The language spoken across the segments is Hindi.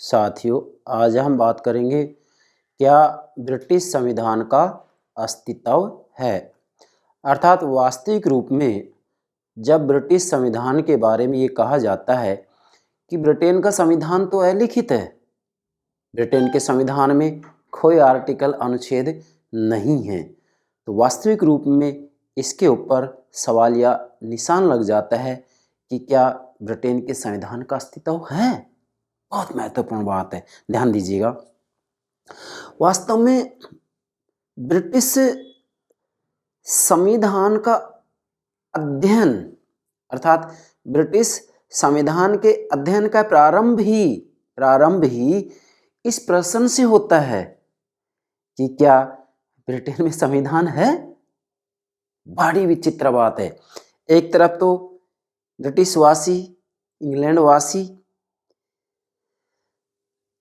साथियों, आज हम बात करेंगे क्या ब्रिटिश संविधान का अस्तित्व है। अर्थात वास्तविक रूप में जब ब्रिटिश संविधान के बारे में ये कहा जाता है कि ब्रिटेन का संविधान तो अलिखित है, ब्रिटेन के संविधान में कोई आर्टिकल अनुच्छेद नहीं है, तो वास्तविक रूप में इसके ऊपर सवाल या निशान लग जाता है कि क्या ब्रिटेन के संविधान का अस्तित्व है। बहुत महत्वपूर्ण बात है, ध्यान दीजिएगा। वास्तव में ब्रिटिश संविधान का अध्ययन अर्थात ब्रिटिश संविधान के अध्ययन का प्रारंभ ही इस प्रश्न से होता है कि क्या ब्रिटेन में संविधान है। बड़ी विचित्र बात है। एक तरफ तो ब्रिटिश वासी, इंग्लैंड वासी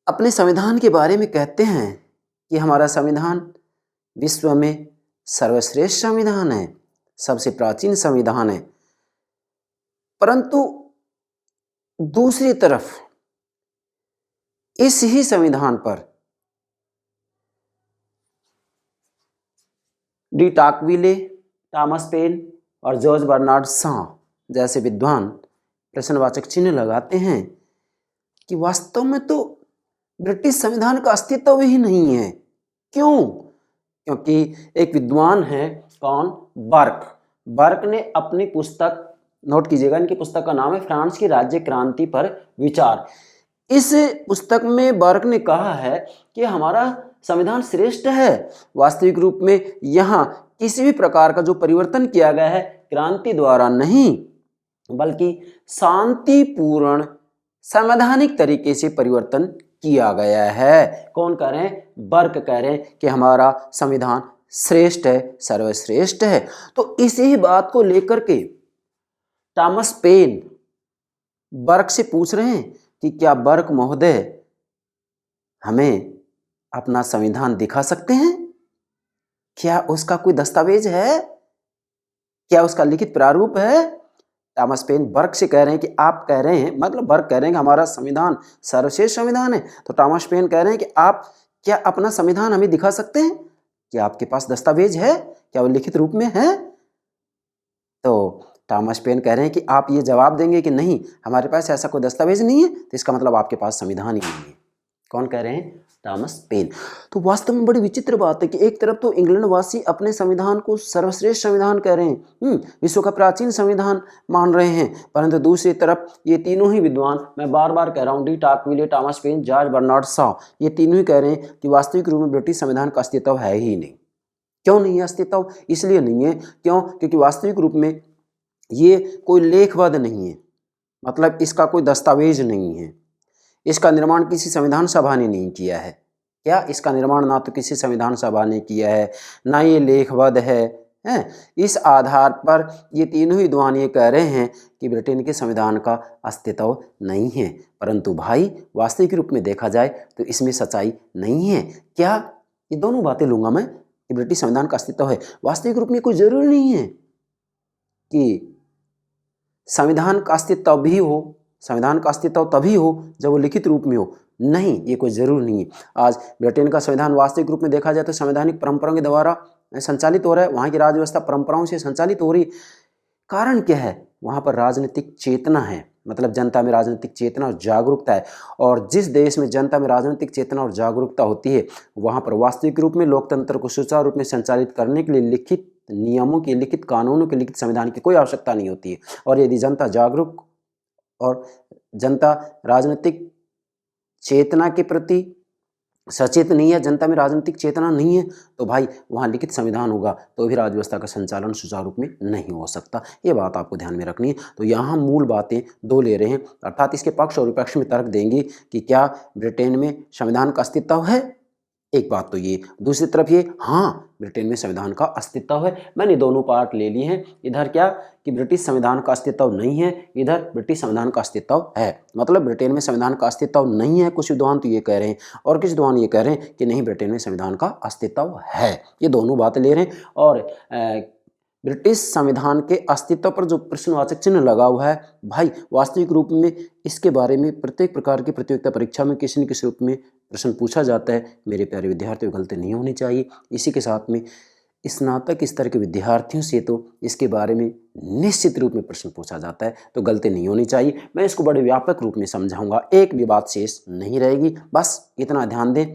अपने संविधान के बारे में कहते हैं कि हमारा संविधान विश्व में सर्वश्रेष्ठ संविधान है, सबसे प्राचीन संविधान है, परंतु दूसरी तरफ इस ही संविधान पर डी टाकविले, थॉमस पेन और जॉर्ज बर्नार्ड शॉ जैसे विद्वान प्रश्नवाचक चिन्ह लगाते हैं कि वास्तव में तो ब्रिटिश संविधान का अस्तित्व ही नहीं है। क्यों? क्योंकि एक विद्वान है, कौन? बर्क ने अपनी पुस्तक, नोट कीजिएगा, इनकी पुस्तक का नाम है फ्रांस की राज्य क्रांति पर विचार। इस पुस्तक में बर्क ने कहा है कि हमारा संविधान श्रेष्ठ है। वास्तविक रूप में यहाँ किसी भी प्रकार का जो परिवर्तन किया गया है क्रांति द्वारा नहीं, बल्कि शांतिपूर्ण संवैधानिक तरीके से परिवर्तन किया गया है। कौन कह रहे हैं? बर्क कह रहे हैं कि हमारा संविधान श्रेष्ठ है, सर्वश्रेष्ठ है। तो इसी ही बात को लेकर के थॉमस पेन बर्क से पूछ रहे हैं कि क्या बर्क महोदय हमें अपना संविधान दिखा सकते हैं? क्या उसका कोई दस्तावेज है? क्या उसका लिखित प्रारूप है? थॉमस पेन बर्क से कह रहे हैं कि आप कह रहे हैं, मतलब बर्क कह रहे हैं कि हमारा संविधान सर्वश्रेष्ठ संविधान है, तो थॉमस पेन कह रहे हैं कि आप क्या अपना संविधान हमें दिखा सकते हैं? क्या आपके पास दस्तावेज है? क्या वो लिखित रूप में है? तो थॉमस पेन कह रहे हैं कि आप ये जवाब देंगे कि नहीं, हमारे पास ऐसा कोई दस्तावेज नहीं है, तो इसका मतलब आपके पास संविधान ही नहीं है। कौन कह रहे हैं? Thomas pen. तो वास्तव में बड़ी विचित्र बात है कि एक तरफ तो इंग्लैंड वासी अपने संविधान को सर्वश्रेष्ठ संविधान कह रहे हैं, विश्व का प्राचीन संविधान मान रहे हैं, परंतु दूसरी तरफ ये तीनों ही विद्वान, मैं बार बार कह रहा हूँ, de Tocqueville, Thomas Paine, George Bernard Shaw, ये तीनों ही कह रहे हैं कि वास्तविक रूप में ब्रिटिश संविधान का अस्तित्व है ही नहीं। क्यों नहीं है अस्तित्व? इसलिए नहीं है, क्यों? क्योंकि वास्तविक रूप में ये कोई लेखबद्ध नहीं है, मतलब इसका कोई दस्तावेज नहीं है, इसका निर्माण किसी संविधान सभा ने नहीं किया है। क्या? इसका निर्माण ना तो किसी संविधान सभा ने किया है, ना ये लेखबद्ध है। इस आधार पर ये तीनों ही विद्वान ये कह रहे हैं कि ब्रिटेन के संविधान का अस्तित्व नहीं है। परंतु भाई वास्तविक रूप में देखा जाए तो इसमें सच्चाई नहीं है। क्या? ये दोनों बातें लूंगा मैं कि ब्रिटिश संविधान का अस्तित्व है। वास्तविक रूप में कोई जरूरी नहीं है कि संविधान का अस्तित्व भी हो, संविधान का अस्तित्व तभी हो जब वो लिखित रूप में हो। नहीं, ये कोई जरूर नहीं है। आज ब्रिटेन का संविधान वास्तविक रूप में देखा जाए तो संवैधानिक परंपराओं के द्वारा संचालित हो रहा है, वहाँ की राज्य व्यवस्था परंपराओं से संचालित हो रही। कारण क्या है? वहाँ पर राजनीतिक चेतना है, मतलब जनता में राजनीतिक चेतना और जागरूकता है, और जिस देश में जनता में राजनीतिक चेतना और जागरूकता होती है वहाँ पर वास्तविक रूप में लोकतंत्र को सुचारू रूप में संचालित करने के लिए लिखित नियमों की, लिखित कानूनों के, लिखित संविधान की कोई आवश्यकता नहीं होती है। और यदि जनता जागरूक और जनता राजनीतिक चेतना के प्रति सचेत नहीं है, जनता में राजनीतिक चेतना नहीं है, तो भाई वहाँ लिखित संविधान होगा तो भी राज्य व्यवस्था का संचालन सुचारू रूप में नहीं हो सकता। ये बात आपको ध्यान में रखनी है। तो यहाँ मूल बातें दो ले रहे हैं, अर्थात इसके पक्ष और विपक्ष में तर्क देंगे कि क्या ब्रिटेन में संविधान का अस्तित्व है। एक बात तो ये, दूसरी तरफ ये, हाँ ब्रिटेन में संविधान का अस्तित्व है। मैंने दोनों पार्ट ले लिए हैं। इधर क्या कि ब्रिटिश संविधान का अस्तित्व नहीं है, इधर ब्रिटिश संविधान का अस्तित्व है। मतलब ब्रिटेन में संविधान का अस्तित्व नहीं है, कुछ विद्वान तो ये कह रहे हैं, और कुछ विद्वान ये कह रहे हैं कि नहीं, ब्रिटेन में संविधान का अस्तित्व है। ये दोनों बातें ले रहे हैं। और ब्रिटिश संविधान के अस्तित्व पर जो प्रश्नवाचक चिन्ह लगा हुआ है भाई, वास्तविक रूप में इसके बारे में प्रत्येक प्रकार की प्रतियोगिता परीक्षा में किसी न किसी रूप में प्रश्न पूछा जाता है। मेरे प्यारे विद्यार्थियों, गलती नहीं होनी चाहिए। इसी के साथ में स्नातक स्तर के विद्यार्थियों से तो इसके बारे में निश्चित रूप में प्रश्न पूछा जाता है, तो गलती नहीं होनी चाहिए। मैं इसको बड़े व्यापक रूप में समझाऊंगा, एक भी बात शेष नहीं रहेगी। बस इतना ध्यान दें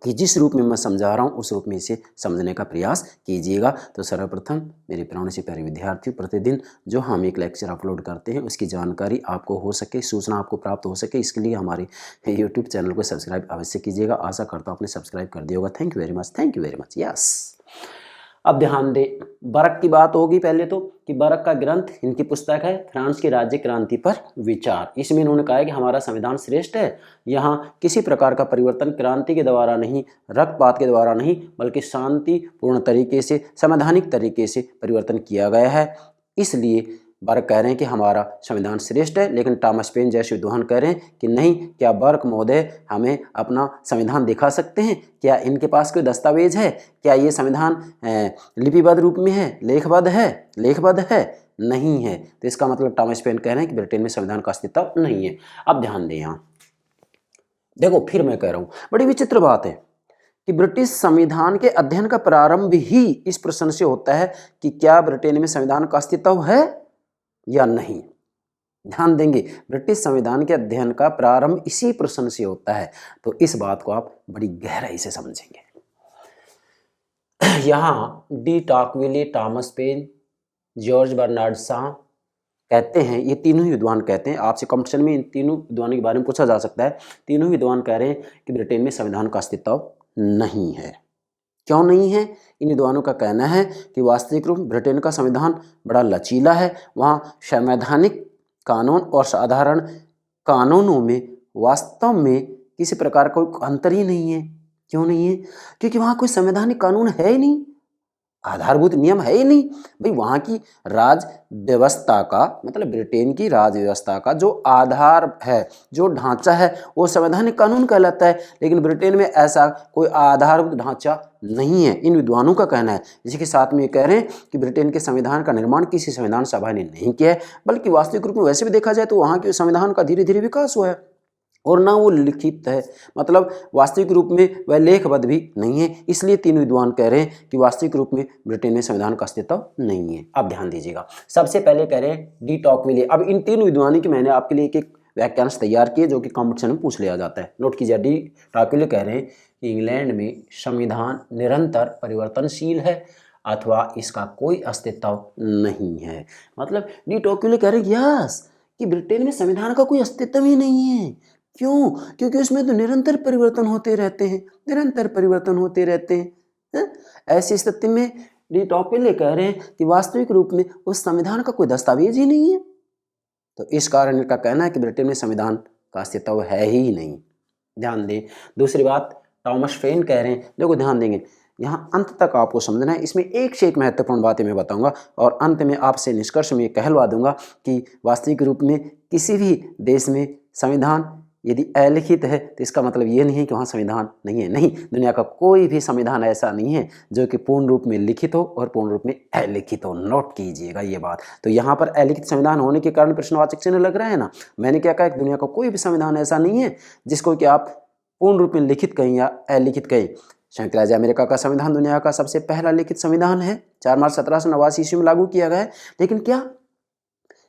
कि जिस रूप में मैं समझा रहा हूँ उस रूप में इसे समझने का प्रयास कीजिएगा। तो सर्वप्रथम मेरे प्राण से प्यारे विद्यार्थियों, प्रतिदिन जो हम एक लेक्चर अपलोड करते हैं उसकी जानकारी आपको हो सके, सूचना आपको प्राप्त हो सके, इसके लिए हमारे यूट्यूब चैनल को सब्सक्राइब अवश्य कीजिएगा। आशा करता हूँ आपने सब्सक्राइब कर दिया होगा। Thank you very much, thank you very much. Yes, अब ध्यान दें, बरक की बात होगी पहले तो कि बरक का ग्रंथ, इनकी पुस्तक है फ्रांस की राज्य क्रांति पर विचार। इसमें इन्होंने कहा है कि हमारा संविधान श्रेष्ठ है, यहाँ किसी प्रकार का परिवर्तन क्रांति के द्वारा नहीं, रक्तपात के द्वारा नहीं, बल्कि शांतिपूर्ण तरीके से, संवैधानिक तरीके से परिवर्तन किया गया है। इसलिए बर्क कह रहे हैं कि हमारा संविधान श्रेष्ठ है, लेकिन टॉमस पेन जैसे विद्वान कह रहे हैं कि नहीं। क्या बर्क महोदय हमें अपना संविधान दिखा सकते हैं? क्या इनके पास कोई दस्तावेज है? क्या ये संविधान लिपिबद्ध रूप में है, लेखबद्ध है? नहीं है। तो इसका मतलब टॉमस पेन कह रहे हैं कि ब्रिटेन में संविधान का अस्तित्व नहीं है। अब ध्यान दें, यहाँ देखो, फिर मैं कह रहा हूँ, बड़ी विचित्र बात है कि ब्रिटिश संविधान के अध्ययन का प्रारंभ ही इस प्रश्न से होता है कि क्या ब्रिटेन में संविधान का अस्तित्व है या नहीं। ध्यान देंगे, ब्रिटिश संविधान के अध्ययन का प्रारंभ इसी प्रश्न से होता है। तो इस बात को आप बड़ी गहराई से समझेंगे। यहाँ de Tocqueville, Thomas Paine, George Bernard Shaw कहते हैं, ये तीनों ही विद्वान कहते हैं, आपसे कंपटीशन में इन तीनों विद्वानों के बारे में पूछा जा सकता है। तीनों विद्वान कह रहे हैं कि ब्रिटेन में संविधान का अस्तित्व नहीं है। क्यों नहीं है? इन विद्वानों का कहना है कि वास्तविक रूप में ब्रिटेन का संविधान बड़ा लचीला है। वहाँ संवैधानिक कानून और साधारण कानूनों में वास्तव में किसी प्रकार का कोई अंतर ही नहीं है। क्यों नहीं है? क्योंकि वहाँ कोई संवैधानिक कानून है ही नहीं, आधारभूत नियम है ही नहीं। भाई, वहाँ की राज व्यवस्था का मतलब ब्रिटेन की राज व्यवस्था का जो आधार है, जो ढांचा है, वो संवैधानिक कानून कहलाता है। लेकिन ब्रिटेन में ऐसा कोई आधारभूत ढांचा नहीं है, इन विद्वानों का कहना है। इसी के साथ में ये कह रहे हैं कि ब्रिटेन के संविधान का निर्माण किसी संविधान सभा ने नहीं किया है, बल्कि वास्तविक रूप में वैसे भी देखा जाए तो वहाँ के संविधान का धीरे धीरे विकास हुआ है, और ना वो लिखित है, मतलब वास्तविक रूप में वह लेखबद्ध भी नहीं है। इसलिए तीन विद्वान कह रहे हैं कि वास्तविक रूप में ब्रिटेन में संविधान का अस्तित्व नहीं है। अब ध्यान दीजिएगा, सबसे पहले कह रहे हैं डी टॉकविले। अब इन तीन विद्वानों की मैंने आपके लिए एक वाक्यांश तैयार किए जो कि कॉम्पिटिशन में पूछ लिया जाता है। नोट कीजिए, डी टॉकविले कह रहे हैं कि इंग्लैंड में संविधान निरंतर परिवर्तनशील है अथवा इसका कोई अस्तित्व नहीं है। मतलब डी टॉकविले कह रहे हैं यस कि ब्रिटेन में संविधान का कोई अस्तित्व ही नहीं है। क्यों? क्योंकि उसमें तो निरंतर परिवर्तन होते रहते हैं, निरंतर परिवर्तन होते रहते हैं। ऐसी स्थिति में डी टॉकविले कह रहे हैं कि वास्तविक रूप में उस संविधान का कोई दस्तावेज ही नहीं है। तो इस कारण इनका कहना है कि ब्रिटेन में संविधान का अस्तित्व है ही नहीं। ध्यान दें, दूसरी बात टॉमस पेन कह रहे हैं, देखो ध्यान देंगे, यहाँ अंत तक आपको समझना है। इसमें एक से एक महत्वपूर्ण बातें मैं बताऊंगा और अंत में आपसे निष्कर्ष में कहलवा दूंगा कि वास्तविक रूप में किसी भी देश में संविधान यदि अलिखित है तो इसका मतलब ये नहीं है कि वहाँ संविधान नहीं है। नहीं, दुनिया का कोई भी संविधान ऐसा नहीं है जो कि पूर्ण रूप में लिखित हो और पूर्ण रूप में अलिखित हो। नोट कीजिएगा ये बात। तो यहाँ पर अलिखित संविधान होने के कारण प्रश्नवाचक चिन्ह लग रहा है ना। मैंने क्या कहा कि दुनिया का कोई भी संविधान ऐसा नहीं है जिसको कि आप पूर्ण रूप में लिखित कहें या अलिखित कहें। संयुक्त राज्य अमेरिका का संविधान दुनिया का सबसे पहला लिखित संविधान है, 4 मार्च 1789 ईस्वी में लागू किया गया है। लेकिन क्या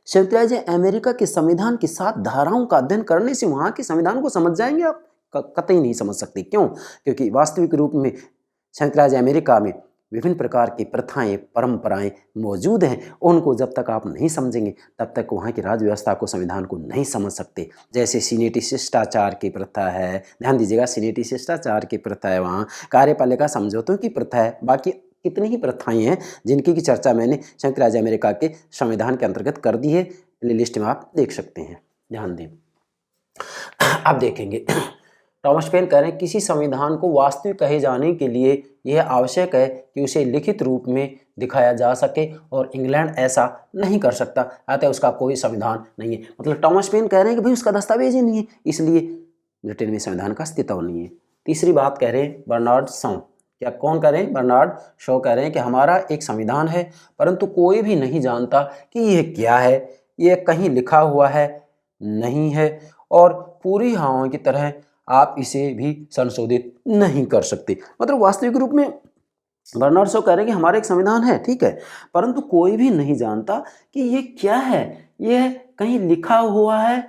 संयुक्त राज्य अमेरिका के संविधान की 7 धाराओं का अध्ययन करने से वहाँ के संविधान को समझ जाएंगे आप? कतई नहीं समझ सकते। क्यों? क्योंकि वास्तविक रूप में संयुक्त राज्य अमेरिका में विभिन्न प्रकार की प्रथाएं, परंपराएं मौजूद हैं। उनको जब तक आप नहीं समझेंगे तब तक वहाँ की राज्य व्यवस्था को, संविधान को नहीं समझ सकते। जैसे सीनेटी शिष्टाचार की प्रथा है, ध्यान दीजिएगा, सीनेटी शिष्टाचार की प्रथा है, वहाँ कार्यपालिका समझौतों की प्रथा है, बाकी कितनी ही प्रथाएं हैं जिनकी की चर्चा मैंने संयुक्त राज्य अमेरिका के संविधान के अंतर्गत कर दी है। लिस्ट में आप देख सकते हैं, ध्यान दें। अब देखेंगे, टॉमस पेन कह रहे हैं किसी संविधान को वास्तविक कहे जाने के लिए यह आवश्यक है कि उसे लिखित रूप में दिखाया जा सके, और इंग्लैंड ऐसा नहीं कर सकता, अतः उसका कोई संविधान नहीं है। मतलब टॉमस पेन कह रहे हैं कि भाई उसका दस्तावेज ही नहीं है, इसलिए ब्रिटेन में संविधान का अस्तित्व नहीं है। तीसरी बात कह रहे हैं बर्नार्ड शॉ, क्या कौन कह रहे हैं? बर्नार्ड शॉ कह रहे हैं कि हमारा एक संविधान है, परंतु कोई भी नहीं जानता कि यह क्या है, यह कहीं लिखा हुआ है नहीं है, और पूरी हवाओं की तरह आप इसे भी संशोधित नहीं कर सकते। मतलब वास्तविक रूप में बर्नार्ड शॉ कह रहे हैं कि हमारा एक संविधान है, ठीक है, परंतु कोई भी नहीं जानता कि ये क्या है, यह कहीं लिखा हुआ है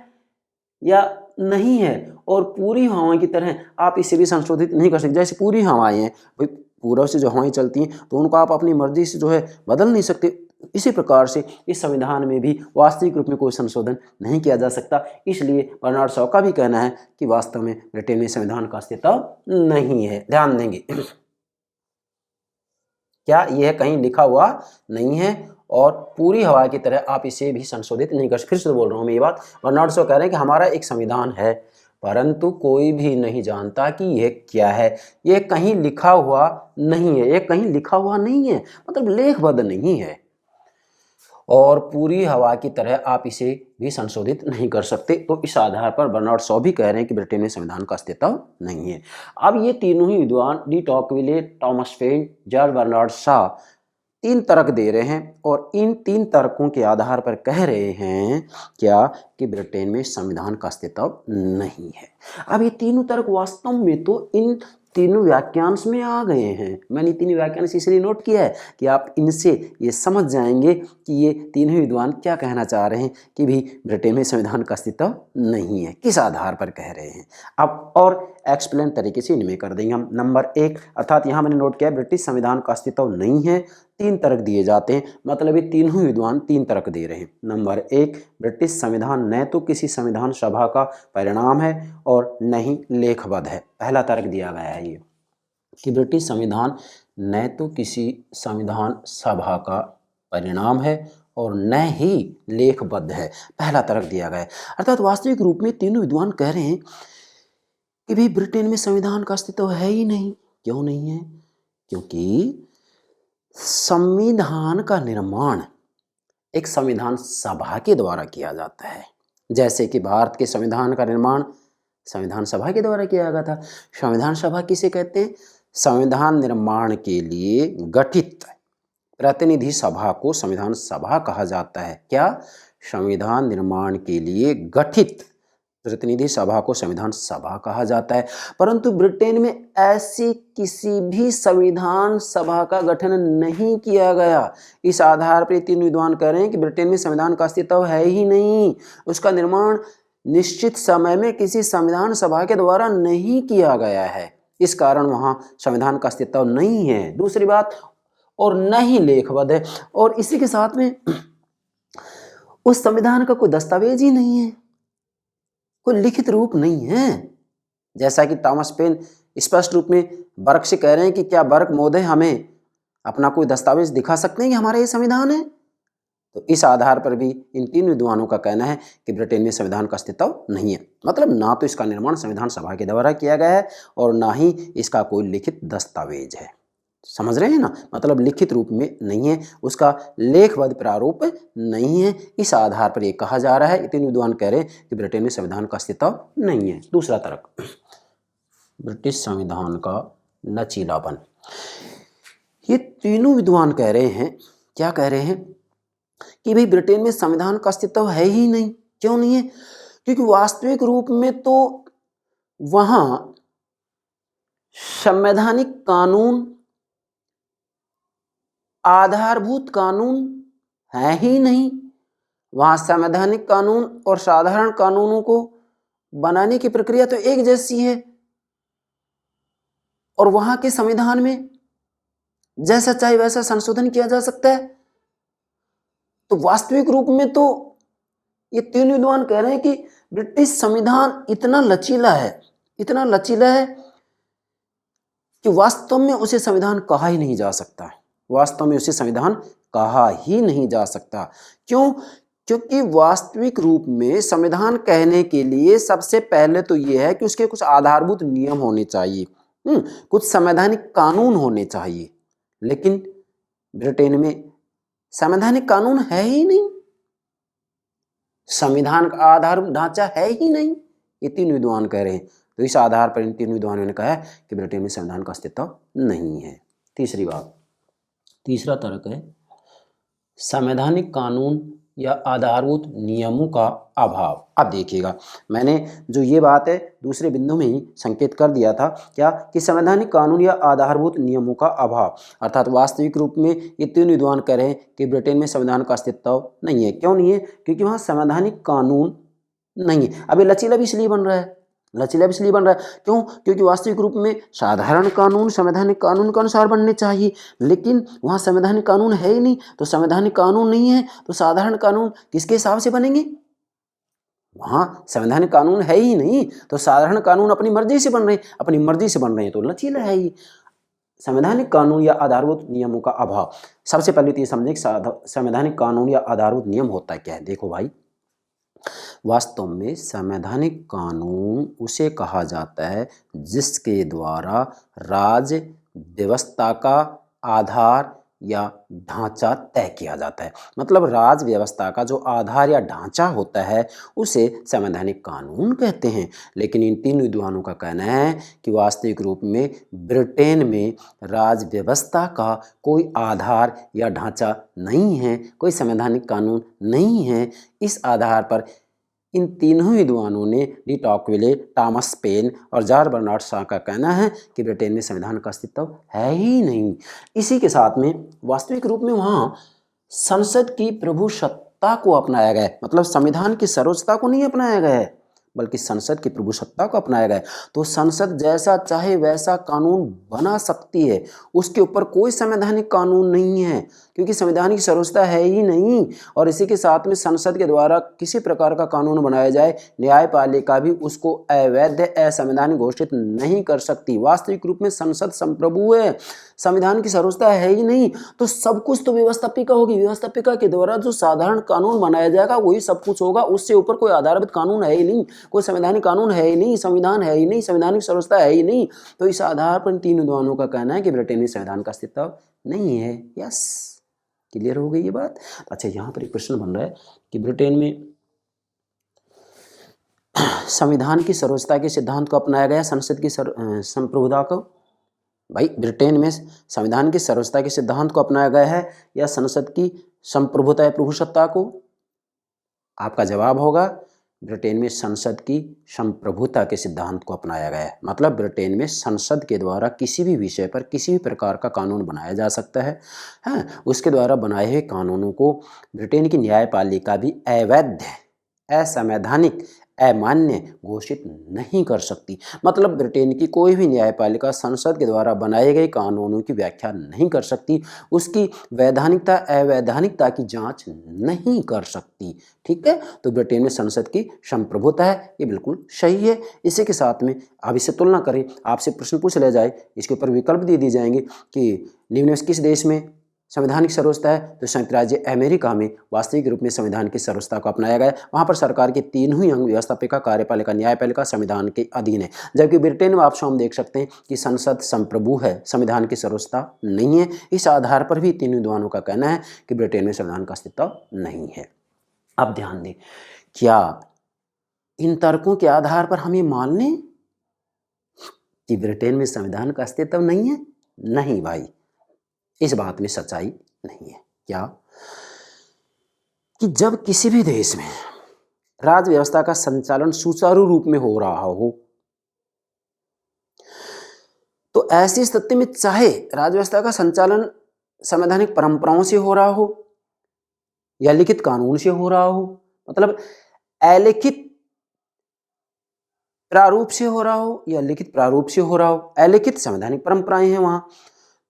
या नहीं है, और पूरी हवाएं की तरह आप इसे भी संशोधित नहीं कर सकते। जैसे पूरी हवाएं हैं भाई, पूर्व से जो हवाएं चलती हैं तो उनको आप अपनी मर्जी से जो है बदल नहीं सकते। इसी प्रकार से इस संविधान में भी वास्तविक रूप में कोई संशोधन नहीं किया जा सकता। इसलिए बर्नार्ड शॉ का भी कहना है कि वास्तव में ब्रिटेन में संविधान का अस्तित्व नहीं है। ध्यान देंगे, क्या यह कहीं लिखा हुआ नहीं है और पूरी हवा की तरह आप इसे भी संशोधित नहीं कर सकते। फिर से बोल रहा हूं मैं ये बात, बर्नार्ड शॉ कह रहे हैं कि हमारा एक संविधान है, परंतु कोई भी नहीं जानता कि यह क्या है, यह कहीं लिखा हुआ नहीं है, यह कहीं लिखा हुआ नहीं है, मतलब लेखबद्ध नहीं है, और पूरी हवा की तरह आप इसे भी संशोधित नहीं कर सकते। तो इस आधार पर बर्नार्ड शॉ भी कह रहे हैं कि ब्रिटेन में संविधान का अस्तित्व नहीं है। अब ये तीनों ही विद्वान de Tocqueville, Thomas Paine, George Bernard Shaw 3 तर्क दे रहे हैं, और इन 3 तर्कों के आधार पर कह रहे हैं क्या कि ब्रिटेन में संविधान का अस्तित्व नहीं है। अब ये तीनों तर्क वास्तव में तो इन तीनों वाक्यांश में आ गए हैं। मैंने तीनों वाक्यांश इसलिए नोट किया है कि आप इनसे ये समझ जाएंगे कि ये तीनों विद्वान क्या कहना चाह रहे हैं कि भी ब्रिटेन में संविधान का अस्तित्व नहीं है, किस आधार पर कह रहे हैं। अब और एक्सप्लेन तरीके से इनमें कर देंगे हम। नंबर 1, अर्थात यहाँ मैंने नोट किया ब्रिटिश संविधान का अस्तित्व नहीं है, 3 तर्क दिए जाते हैं, मतलब ये तीनों विद्वान 3 तर्क दे रहे हैं। नंबर 1, ब्रिटिश संविधान न तो किसी संविधान सभा का परिणाम है और न ही लेखबद्ध है। पहला तर्क दिया गया है ये कि ब्रिटिश संविधान न तो किसी संविधान सभा का परिणाम है और न ही लेखबद्ध है, पहला तर्क दिया गया है। अर्थात वास्तविक रूप में तीनों विद्वान कह रहे हैं कि भी ब्रिटेन में संविधान का अस्तित्व है ही नहीं। क्यों नहीं है? क्योंकि संविधान का निर्माण एक संविधान सभा के द्वारा किया जाता है। जैसे कि भारत के संविधान का निर्माण संविधान सभा के द्वारा किया गया था। संविधान सभा किसे कहते हैं? संविधान निर्माण के लिए गठित प्रतिनिधि सभा को संविधान सभा कहा जाता है। क्या? संविधान निर्माण के लिए गठित प्रतिनिधि सभा को संविधान सभा कहा जाता है। परंतु ब्रिटेन में ऐसी किसी भी संविधान सभा का गठन नहीं किया गया। इस आधार पर 3 विद्वान कह रहे हैं कि ब्रिटेन में संविधान का अस्तित्व है ही नहीं, उसका निर्माण निश्चित समय में किसी संविधान सभा के द्वारा नहीं किया गया है, इस कारण वहां संविधान का अस्तित्व नहीं है। दूसरी बात, और न ही लेखबद्ध है, और इसी के साथ में उस संविधान का कोई दस्तावेज ही नहीं है, कोई लिखित रूप नहीं है। जैसा कि थॉमस पेन स्पष्ट रूप में बर्क से कह रहे हैं कि क्या बर्क महोदय हमें अपना कोई दस्तावेज दिखा सकते हैं कि हमारा ये संविधान है? तो इस आधार पर भी इन 3 विद्वानों का कहना है कि ब्रिटेन में संविधान का अस्तित्व नहीं है। मतलब ना तो इसका निर्माण संविधान सभा के द्वारा किया गया है और ना ही इसका कोई लिखित दस्तावेज है। समझ रहे हैं ना? मतलब लिखित रूप में नहीं है, उसका लेखबद्ध प्रारूप नहीं है। इस आधार पर यह कहा जा रहा है, 3 विद्वान कह रहे हैं कि ब्रिटेन में संविधान का अस्तित्व नहीं है। दूसरा तर्क, ब्रिटिश संविधान का लचीलापन। ये तीनों विद्वान कह रहे हैं, क्या कह रहे हैं कि भाई ब्रिटेन में संविधान का अस्तित्व है ही नहीं। क्यों नहीं है? क्योंकि वास्तविक रूप में तो वहां संवैधानिक कानून, आधारभूत कानून है ही नहीं। वहां संवैधानिक कानून और साधारण कानूनों को बनाने की प्रक्रिया तो एक जैसी है, और वहां के संविधान में जैसा चाहे वैसा संशोधन किया जा सकता है। तो वास्तविक रूप में तो ये 3 विद्वान कह रहे हैं कि ब्रिटिश संविधान इतना लचीला है, इतना लचीला है कि वास्तव में उसे संविधान कहा ही नहीं जा सकता। वास्तव में उसे संविधान कहा ही नहीं जा सकता। क्यों? क्योंकि वास्तविक रूप में संविधान कहने के लिए सबसे पहले तो यह है कि उसके कुछ आधारभूत नियम होने चाहिए, कुछ संवैधानिक कानून होने चाहिए। लेकिन ब्रिटेन में संवैधानिक कानून है ही नहीं, संविधान का आधार ढांचा है ही नहीं, ये 3 विद्वान कह रहे हैं। तो इस आधार पर इन तीन विद्वानों ने कहा कि ब्रिटेन में संविधान का अस्तित्व नहीं है। तीसरी बात, तीसरा तर्क है संवैधानिक कानून या आधारभूत नियमों का अभाव। अब देखिएगा, मैंने जो ये बात है दूसरे बिंदु में ही संकेत कर दिया था, क्या कि संवैधानिक कानून या आधारभूत नियमों का अभाव, अर्थात वास्तविक रूप में ये तीन विद्वान कह रहे हैं कि ब्रिटेन में संविधान का अस्तित्व नहीं है। क्यों नहीं है? क्योंकि वहाँ संवैधानिक कानून नहीं है। अभी लचीला भी इसलिए बन रहा है, लचीला भी इसलिए बन रहा है क्यों? क्योंकि वास्तविक रूप में साधारण कानून संवैधानिक कानून के अनुसार बनने चाहिए, लेकिन वहाँ संवैधानिक कानून है ही नहीं। तो संवैधानिक कानून नहीं है तो साधारण कानून किसके हिसाब से बनेंगे? वहाँ संवैधानिक कानून है ही नहीं तो साधारण कानून अपनी मर्जी से बन रहे हैं, अपनी मर्जी से बन रहे हैं तो लचीला है ही। संवैधानिक कानून या आधारभूत नियमों का अभाव। सबसे पहले तो ये समझें कि संवैधानिक कानून या आधारभूत नियम होता क्या है। देखो भाई, वास्तव में संवैधानिक कानून उसे कहा जाता है जिसके द्वारा राज्य व्यवस्था का आधार या ढांचा तय किया जाता है। मतलब राज्य व्यवस्था का जो आधार या ढांचा होता है उसे संवैधानिक कानून कहते हैं। लेकिन इन तीन विद्वानों का कहना है कि वास्तविक रूप में ब्रिटेन में राज्य व्यवस्था का कोई आधार या ढांचा नहीं है, कोई संवैधानिक कानून नहीं है। इस आधार पर इन तीनों विद्वानों ने डी टॉकविले, टॉमस पेन और जॉर्ज बर्नार्ड शॉ का कहना है कि ब्रिटेन में संविधान का अस्तित्व है ही नहीं। इसी के साथ में वास्तविक रूप में वहाँ संसद की प्रभुसत्ता को अपनाया गया है। मतलब संविधान की सर्वोच्चता को नहीं अपनाया गया है बल्कि संसद की प्रभुसत्ता को अपनाया गया है। तो संसद जैसा चाहे वैसा कानून बना सकती है, उसके ऊपर कोई संवैधानिक कानून नहीं है क्योंकि संविधान की सर्वोच्चता है ही नहीं। और इसी के साथ में संसद के द्वारा किसी प्रकार का कानून बनाया जाए, न्यायपालिका भी उसको अवैध असंवैधानिक घोषित नहीं कर सकती। वास्तविक रूप में संसद संप्रभु है, संविधान की सर्वोच्चता है ही नहीं। तो सब कुछ तो व्यवस्थापिका होगी, व्यवस्थापिका के द्वारा जो साधारण कानून बनाया जाएगा वही सब कुछ होगा, उससे ऊपर कोई आधारभूत कानून है ही नहीं, कोई संवैधानिक कानून है ही नहीं, संविधान है ही नहीं, संवैधानिक सर्वोच्चता है ही नहीं। तो इस आधार पर तीन विद्वानों का कहना है कि ब्रिटेन में संविधान का अस्तित्व नहीं है। यस, क्लियर हो गई ये बात। अच्छा, यहाँ पर एक प्रश्न बन रहा है कि ब्रिटेन में संविधान की सर्वोच्चता के सिद्धांत को अपनाया गया संसद की संप्रभुता को। भाई, ब्रिटेन में संविधान की सर्वोच्चता के सिद्धांत को अपनाया गया है या संसद की संप्रभुता या प्रभुसत्ता को? आपका जवाब होगा ब्रिटेन में संसद की संप्रभुता के सिद्धांत को अपनाया गया है। मतलब ब्रिटेन में संसद के द्वारा किसी भी विषय पर किसी भी प्रकार का कानून बनाया जा सकता है। हाँ, उसके द्वारा बनाए हुए कानूनों को ब्रिटेन की न्यायपालिका भी अवैध, असंवैधानिक, अमान्य घोषित नहीं कर सकती। मतलब ब्रिटेन की कोई भी न्यायपालिका संसद के द्वारा बनाए गए कानूनों की व्याख्या नहीं कर सकती, उसकी वैधानिकता अवैधानिकता की जांच नहीं कर सकती। ठीक है, तो ब्रिटेन में संसद की संप्रभुता है, ये बिल्कुल सही है। इसी के साथ में आप इससे तुलना करें, आपसे प्रश्न पूछ लिया जाए, इसके ऊपर विकल्प दे दिए जाएंगे कि निम्न में किस देश में संवैधानिक सर्वोच्चता है, तो संयुक्त राज्य अमेरिका में वास्तविक रूप में संविधान की सर्वोच्चता को अपनाया गया। वहाँ पर सरकार के तीनों ही अंग व्यवस्थापिका, कार्यपालिका, न्यायपालिका संविधान के अधीन है। जबकि ब्रिटेन में ऑप्शन हम देख सकते हैं कि संसद संप्रभु है, संविधान की सर्वोच्चता नहीं है। इस आधार पर भी तीन विद्वानों का कहना है कि ब्रिटेन में संविधान का अस्तित्व नहीं है। अब ध्यान दें, क्या इन तर्कों के आधार पर हम ये मान लें कि ब्रिटेन में संविधान का अस्तित्व नहीं है? नहीं भाई, इस बात में सच्चाई नहीं है। क्या कि जब किसी भी देश में राज्य व्यवस्था का संचालन सुचारू रूप में हो रहा हो, तो ऐसी स्थिति में चाहे राज्य व्यवस्था का संचालन संवैधानिक परंपराओं से हो रहा हो या लिखित कानून से हो रहा हो, मतलब अलिखित प्रारूप से हो रहा हो या लिखित प्रारूप से हो रहा हो, अलिखित संवैधानिक परंपराएं हैं वहां,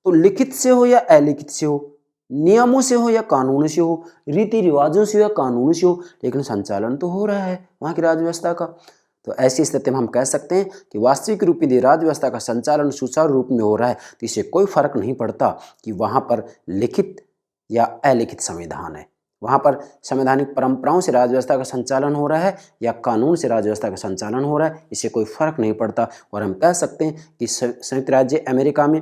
तो लिखित से हो या अलिखित से हो, नियमों से हो या कानून से हो, रीति रिवाजों से हो या कानून से हो, लेकिन संचालन तो हो रहा है वहाँ की राज्य व्यवस्था का। तो ऐसी स्थिति में हम कह सकते हैं कि वास्तविक रूप में राज्य व्यवस्था का संचालन सुचारू रूप में हो रहा है, तो इससे कोई फर्क नहीं पड़ता कि वहाँ पर लिखित या अलिखित संविधान है, वहाँ पर संवैधानिक परंपराओं से राज्य व्यवस्था का संचालन हो रहा है या कानून से राज्य व्यवस्था का संचालन हो रहा है, इससे कोई फर्क नहीं पड़ता। और हम कह सकते हैं कि संयुक्त राज्य अमेरिका में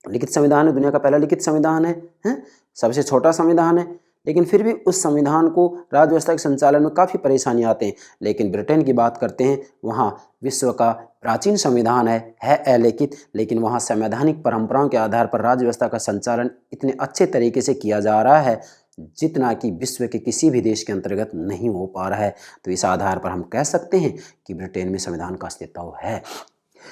लिखित संविधान है, दुनिया का पहला लिखित संविधान है, सबसे छोटा संविधान है, लेकिन फिर भी उस संविधान को राज्य व्यवस्था के संचालन में काफ़ी परेशानी आते हैं। लेकिन ब्रिटेन की बात करते हैं, वहाँ विश्व का प्राचीन संविधान है अलिखित, लेकिन वहाँ संवैधानिक परंपराओं के आधार पर राज्य व्यवस्था का संचालन इतने अच्छे तरीके से किया जा रहा है जितना कि विश्व के किसी भी देश के अंतर्गत नहीं हो पा रहा है। तो इस आधार पर हम कह सकते हैं कि ब्रिटेन में संविधान का अस्तित्व है।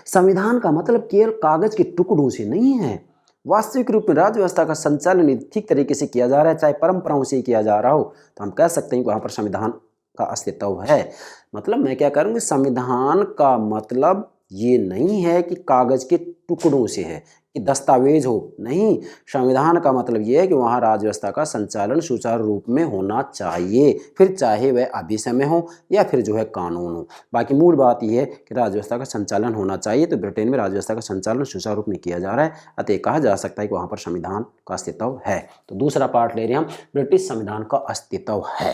संविधान का मतलब केवल कागज के टुकड़ों से नहीं है, वास्तविक रूप में राज्य व्यवस्था का संचालन ठीक तरीके से किया जा रहा है, चाहे परंपराओं से किया जा रहा हो, तो हम कह सकते हैं कि वहाँ पर संविधान का अस्तित्व है। मतलब मैं क्या करूँगी, संविधान का मतलब ये नहीं है कि कागज के टुकड़ों से है, कि दस्तावेज हो, नहीं। संविधान का मतलब ये है कि वहाँ राज्य व्यवस्था का संचालन सुचारू रूप में होना चाहिए, फिर चाहे वह अभिसमय हो या फिर जो है कानून हो। बाकी मूल बात यह है कि राज्य व्यवस्था का संचालन होना चाहिए। तो ब्रिटेन में राज्य व्यवस्था का संचालन सुचारू रूप में किया जा रहा है, अतः कहा जा सकता है कि वहाँ पर संविधान का अस्तित्व है। तो दूसरा पार्ट ले रहे हैं हम, ब्रिटिश संविधान का अस्तित्व है।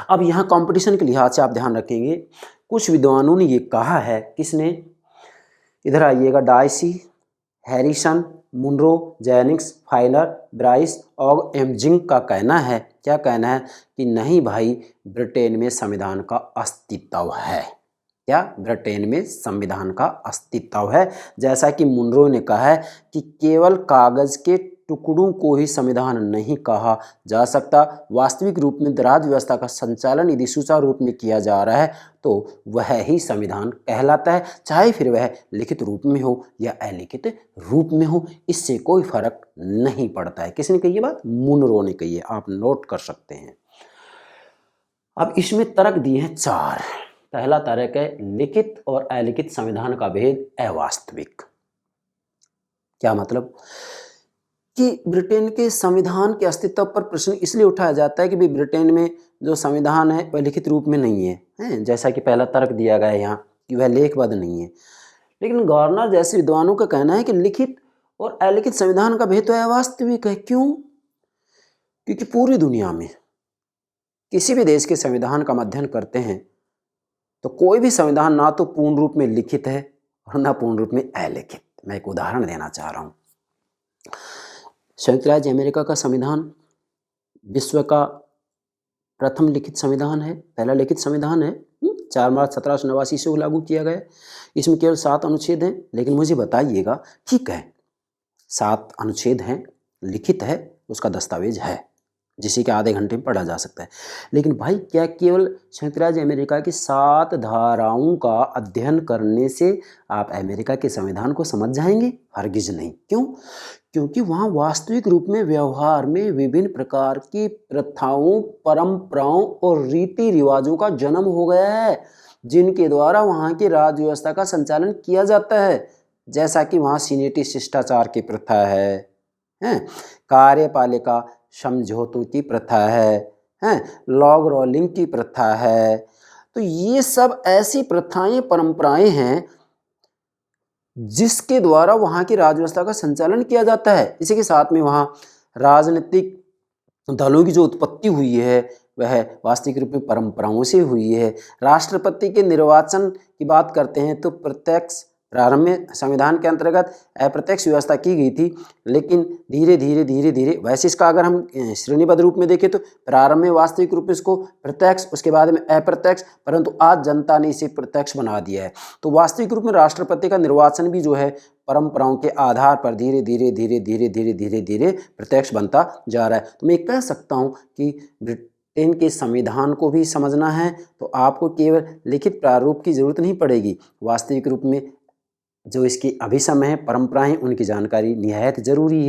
अब यहाँ कंपटीशन के लिहाज से आप ध्यान रखेंगे, कुछ विद्वानों ने ये कहा है, किसने, इधर आइएगा, Dicey, Harrison, Munro, Jennings, Finer, Bryce और एमजिंग का कहना है, क्या कहना है, कि नहीं भाई, ब्रिटेन में संविधान का अस्तित्व है। क्या ब्रिटेन में संविधान का अस्तित्व है। जैसा कि मुनरो ने कहा है कि केवल कागज के टुकड़ों को ही संविधान नहीं कहा जा सकता, वास्तविक रूप में राज्य व्यवस्था का संचालन यदि सुचारू रूप में किया जा रहा है तो वह ही संविधान कहलाता है, चाहे फिर वह लिखित रूप में हो या अलिखित रूप में हो, इससे कोई फर्क नहीं पड़ता है। किसने कही ये बात, मुनरो ने कही है, आप नोट कर सकते हैं। अब इसमें तर्क दिए हैं 4। पहला तर्क है, लिखित और अलिखित संविधान का भेद अवास्तविक। क्या मतलब, कि ब्रिटेन के संविधान के अस्तित्व पर प्रश्न इसलिए उठाया जाता है कि भाई ब्रिटेन में जो संविधान है वह लिखित रूप में नहीं है, जैसा कि पहला तर्क दिया गया है यहाँ कि वह लेखबद्ध नहीं है। लेकिन गवर्नर जैसे विद्वानों का कहना है कि लिखित और अलिखित संविधान का भेद तो अवास्तविक है। क्यों, क्योंकि पूरी दुनिया में किसी भी देश के संविधान का अध्ययन करते हैं तो कोई भी संविधान ना तो पूर्ण रूप में लिखित है और ना पूर्ण रूप में अलिखित। मैं एक उदाहरण देना चाह रहा हूँ। संयुक्त राज्य अमेरिका का संविधान विश्व का प्रथम लिखित संविधान है, पहला लिखित संविधान है। 4 मार्च 1789 से लागू किया गया। इसमें केवल 7 अनुच्छेद हैं, लेकिन मुझे बताइएगा, ठीक है 7 अनुच्छेद हैं, लिखित है, उसका दस्तावेज है जिसे कि आधे घंटे में पढ़ा जा सकता है। लेकिन भाई क्या केवल संयुक्त राज्य अमेरिका की 7 धाराओं का अध्ययन करने से आप अमेरिका के संविधान को समझ जाएंगे? हरगिज नहीं। क्यों? क्योंकि वहाँ वास्तविक रूप में व्यवहार में विभिन्न प्रकार की प्रथाओं, परंपराओं और रीति रिवाजों का जन्म हो गया है जिनके द्वारा वहाँ की राज्य व्यवस्था का संचालन किया जाता है। जैसा कि वहाँ सीनेटी शिष्टाचार की प्रथा है, कार्यपालिका समझौतों की प्रथा है, लॉग रोलिंग की प्रथा है। तो ये सब ऐसी प्रथाएं, परंपराएं हैं जिसके द्वारा वहाँ की राज्य व्यवस्था का संचालन किया जाता है। इसी के साथ में वहाँ राजनीतिक दलों की जो उत्पत्ति हुई है वह वास्तविक रूप में परंपराओं से हुई है। राष्ट्रपति के निर्वाचन की बात करते हैं तो प्रत्यक्ष, प्रारंभ में संविधान के अंतर्गत अप्रत्यक्ष व्यवस्था की गई थी, लेकिन धीरे धीरे वैसे इसका अगर हम श्रेणीबद्ध रूप में देखें तो प्रारंभ में वास्तविक रूप में इसको प्रत्यक्ष, उसके बाद में अप्रत्यक्ष, परंतु आज जनता ने इसे प्रत्यक्ष बना दिया है। तो वास्तविक रूप में राष्ट्रपति का निर्वाचन भी जो है परंपराओं के आधार पर धीरे धीरे प्रत्यक्ष बनता जा रहा है। तो मैं कह सकता हूँ कि ब्रिटेन के संविधान को भी समझना है तो आपको केवल लिखित प्रारूप की जरूरत नहीं पड़ेगी, वास्तविक रूप में जो इसकी अभिसमय है, परंपराएं, उनकी जानकारी निहायत जरूरी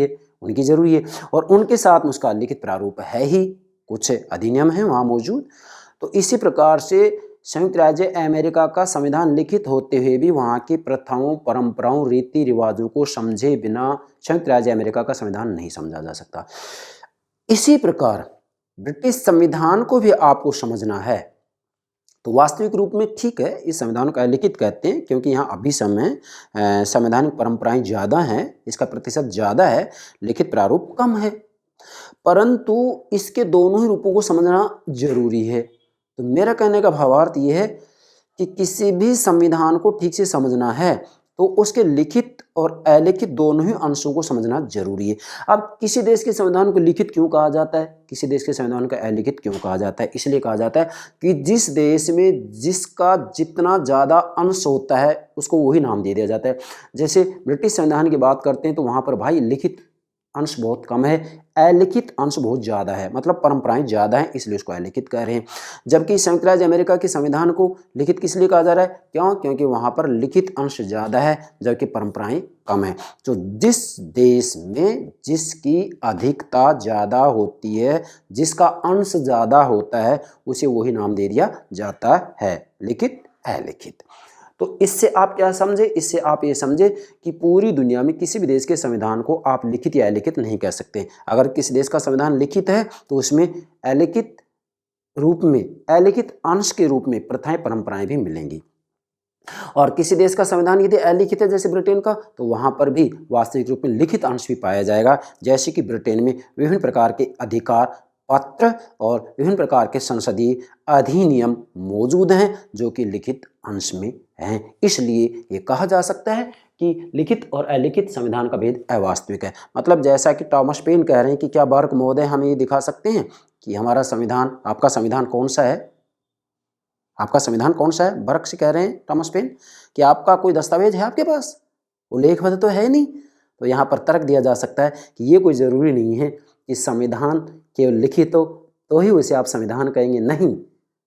है, और उनके साथ में उसका लिखित प्रारूप है ही, कुछ अधिनियम है वहाँ मौजूद। तो इसी प्रकार से संयुक्त राज्य अमेरिका का संविधान लिखित होते हुए भी वहाँ की प्रथाओं, परंपराओं, रीति रिवाजों को समझे बिना संयुक्त राज्य अमेरिका का संविधान नहीं समझा जा सकता। इसी प्रकार ब्रिटिश संविधान को भी आपको समझना है। तो वास्तविक रूप में ठीक है, इस संविधान को अलिखित कहते हैं क्योंकि यहाँ अभिसमय, संवैधानिक परंपराएं ज़्यादा हैं, इसका प्रतिशत ज़्यादा है, लिखित प्रारूप कम है, परंतु इसके दोनों ही रूपों को समझना जरूरी है। तो मेरा कहने का भावार्थ ये है कि किसी भी संविधान को ठीक से समझना है तो उसके लिखित और अलिखित दोनों ही अंशों को समझना जरूरी है। अब किसी देश के संविधान को लिखित क्यों कहा जाता है, किसी देश के संविधान को अलिखित क्यों कहा जाता है? इसलिए कहा जाता है कि जिस देश में जिसका जितना ज़्यादा अंश होता है उसको वही नाम दे दिया जाता है। जैसे ब्रिटिश संविधान की बात करते हैं तो वहाँ पर भाई लिखित अंश बहुत कम है, अलिखित अंश बहुत ज़्यादा है, मतलब परंपराएं ज़्यादा हैं, इसलिए उसको अलिखित कह रहे हैं। जबकि संयुक्त राज्य अमेरिका के संविधान को लिखित किस लिए कहा जा रहा है? क्यों? क्योंकि वहाँ पर लिखित अंश ज़्यादा है जबकि परंपराएं कम है। तो जिस देश में जिसकी अधिकता ज़्यादा होती है, जिसका अंश ज़्यादा होता है, उसे वही नाम दे दिया जाता है, लिखित अलिखित। तो इससे आप क्या समझे? इससे आप ये समझे कि पूरी दुनिया में किसी भी देश के संविधान को आप लिखित या अलिखित नहीं कह सकते। अगर किसी देश का संविधान लिखित है तो उसमें अलिखित रूप में, अलिखित अंश के रूप में प्रथाएं परंपराएं भी मिलेंगी। और किसी देश का संविधान यदि अलिखित है जैसे ब्रिटेन का, तो वहाँ पर भी वास्तविक रूप में लिखित अंश भी पाया जाएगा। जैसे कि ब्रिटेन में विभिन्न प्रकार के अधिकार पत्र और विभिन्न प्रकार के संसदीय अधिनियम मौजूद हैं जो कि लिखित अंश में हैं। इसलिए ये कहा जा सकता है कि लिखित और अलिखित संविधान का भेद अवास्तविक है। मतलब जैसा कि टॉमस पेन कह रहे हैं कि क्या बर्क महोदय हमें ये दिखा सकते हैं कि हमारा संविधान, आपका संविधान कौन सा है? आपका संविधान कौन सा है? बर्क से कह रहे हैं टॉमस पेन कि आपका कोई दस्तावेज है आपके पास? उल्लेखबद्ध तो है नहीं। तो यहाँ पर तर्क दिया जा सकता है कि ये कोई ज़रूरी नहीं है कि संविधान केवल लिखित हो तो ही उसे आप संविधान कहेंगे। नहीं,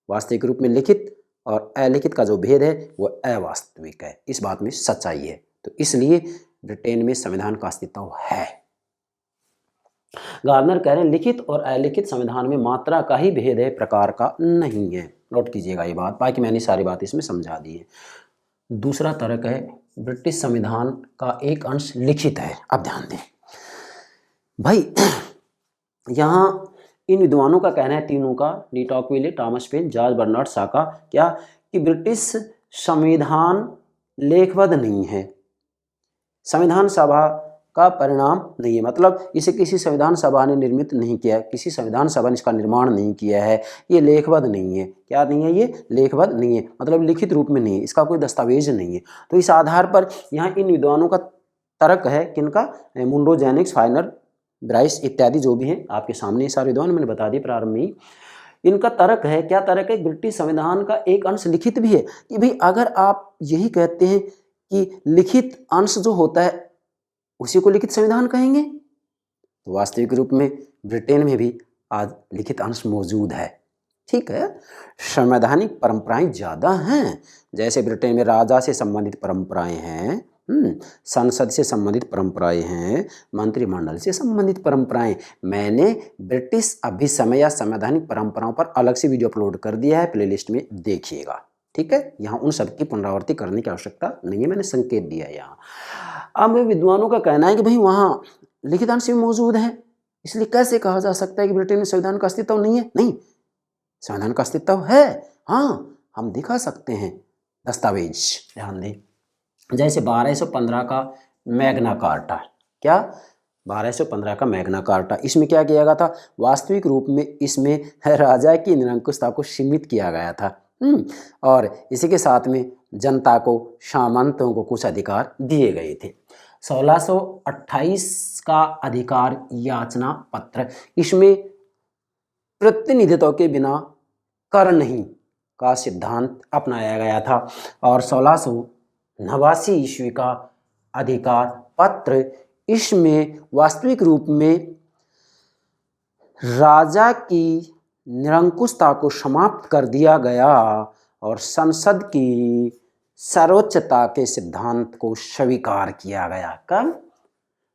वास्तविक रूप में लिखित और अलिखित का जो भेद है वो अवास्तविक है। इस बात में सच्चाई है। तो इसलिए ब्रिटेन में संविधान का अस्तित्व है। गार्डनर कह रहे हैं लिखित और अलिखित संविधान में मात्रा का ही भेद है, प्रकार का नहीं है। नोट कीजिएगा ये बात, बाकी मैंने सारी बात इसमें समझा दी है। दूसरा तर्क है ब्रिटिश संविधान का एक अंश लिखित है। अब ध्यान दें भाई, यहाँ इन विद्वानों का कहना है, तीनों का, de Tocqueville, Thomas Paine, George Bernard Shaw का, क्या कि ब्रिटिश संविधान लेखबद्ध नहीं है, संविधान सभा का परिणाम नहीं है। मतलब इसे किसी संविधान सभा ने निर्मित नहीं किया, किसी संविधान सभा ने इसका निर्माण नहीं किया है, ये लेखबद्ध नहीं है। क्या नहीं है? ये लेखबद्ध नहीं है, मतलब लिखित रूप में नहीं है, इसका कोई दस्तावेज नहीं है। तो इस आधार पर यहाँ इन विद्वानों का तर्क है, किनका? मुंडो, जेनिक्स, फाइनर, ब्राइस इत्यादि जो भी हैं, आपके सामने सारे विद्वान मैंने बता दिए प्रारंभ में ही। इनका तर्क है, क्या तर्क है? ब्रिटिश संविधान का एक अंश लिखित भी है। कि भाई अगर आप यही कहते हैं कि लिखित अंश जो होता है उसी को लिखित संविधान कहेंगे, तो वास्तविक रूप में ब्रिटेन में भी आज लिखित अंश मौजूद है। ठीक है, संवैधानिक परंपराएं ज़्यादा हैं। जैसे ब्रिटेन में राजा से संबंधित परंपराएं हैं, संसद से संबंधित परंपराएं हैं, मंत्रिमंडल से संबंधित परंपराएं। मैंने ब्रिटिश अभिसमय या संवैधानिक परंपराओं पर अलग से वीडियो अपलोड कर दिया है, प्लेलिस्ट में देखिएगा। ठीक है, यहाँ उन सब की पुनरावृत्ति करने की आवश्यकता नहीं है, मैंने संकेत दिया है यहाँ। अब विद्वानों का कहना है कि भाई वहाँ लिखित अंश भी मौजूद है, इसलिए कैसे कहा जा सकता है कि ब्रिटेन में संविधान का अस्तित्व नहीं है? नहीं, संविधान का अस्तित्व है। हाँ, हम दिखा सकते हैं दस्तावेज। ध्यान दें, जैसे 1215 का मैग्ना कार्टा। क्या? 1215 का मैग्ना कार्टा, इसमें क्या किया गया था? वास्तविक रूप में इसमें राजा की निरंकुशता को सीमित किया गया था, और इसी के साथ में जनता को, सामंतों को कुछ अधिकार दिए गए थे। 1628 का अधिकार याचना पत्र, इसमें प्रतिनिधित्व के बिना कर नहीं का सिद्धांत अपनाया गया था। और 1689 ईस्वी का अधिकार पत्र, इसमें वास्तविक रूप में राजा की निरंकुशता को समाप्त कर दिया गया और संसद की सर्वोच्चता के सिद्धांत को स्वीकार किया गया। कब?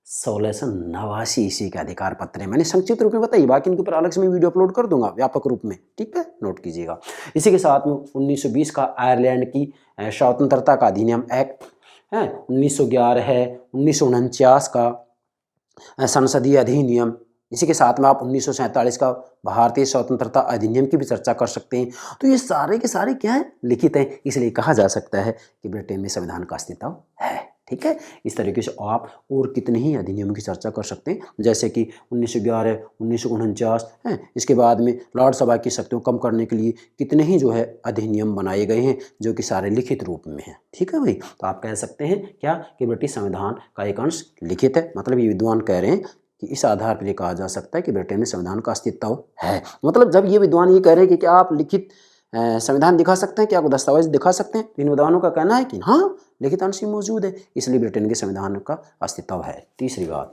1689 ईस्वी का अधिकार पत्र है। मैंने संक्षिप्त रूप में बताई, बाकी इनके ऊपर अलग से मैं वीडियो अपलोड कर दूंगा व्यापक रूप में। ठीक है, नोट कीजिएगा। इसी के साथ में 1920 का आयरलैंड की स्वतंत्रता का अधिनियम एक्ट है, 1911 है, 1949 का संसदीय अधिनियम, इसी के साथ में आप 1947 का भारतीय स्वतंत्रता अधिनियम की भी चर्चा कर सकते हैं। तो ये सारे के सारे क्या है? लिखित हैं, इसलिए कहा जा सकता है कि ब्रिटेन में संविधान का अस्तित्व है। ठीक है। इस तरीके से आप और कितने ही अधिनियमों की चर्चा कर सकते हैं, जैसे कि 1911, 1949 हैं। इसके बाद में लॉर्ड सभा की शक्तियों को कम करने के लिए कितने ही जो है अधिनियम बनाए गए हैं, जो कि सारे लिखित रूप में हैं। ठीक है भाई, तो आप कह सकते हैं क्या कि ब्रिटिश संविधान का एक अंश लिखित है। मतलब ये विद्वान कह रहे हैं कि इस आधार पर कहा जा सकता है कि ब्रिटेन में संविधान का अस्तित्व है। मतलब जब ये विद्वान ये कह रहे हैं कि क्या आप लिखित संविधान दिखा सकते हैं, क्या आपको दस्तावेज दिखा सकते हैं, तो इन विद्वानों का कहना है कि हाँ, लिखित अंश मौजूद है, इसलिए ब्रिटेन के संविधान का अस्तित्व है। तीसरी बात,